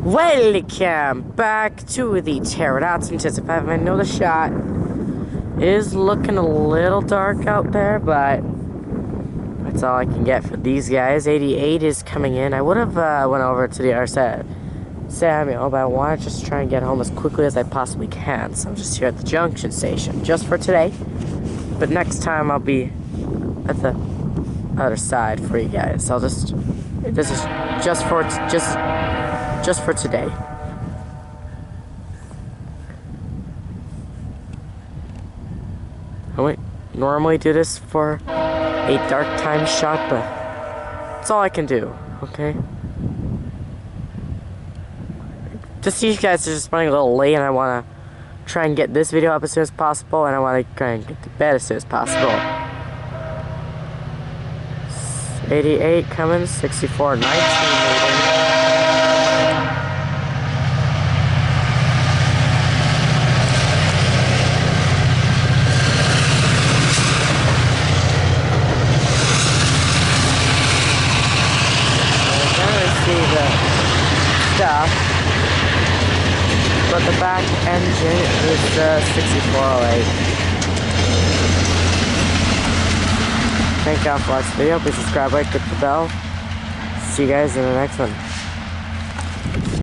Welcome back to the Pterodactyl Anticipate. I know the shot is looking a little dark out there, but that's all I can get for these guys. 88 is coming in. I would have went over to the other side, Samuel, but I want to just try and get home as quickly as I possibly can. So I'm just here at the junction station just for today. But next time I'll be at the other side for you guys. This is just for today. I would normally do this for a dark time shot, but that's all I can do, okay? Just these guys are just running a little late, and I want to try and get this video up as soon as possible, and I want to try and get to bed as soon as possible. 88 coming, 64, 19 leaving. Stuff, but the back engine is the 6408. Thank y'all for watching the video. Please subscribe, like, hit the bell. See you guys in the next one.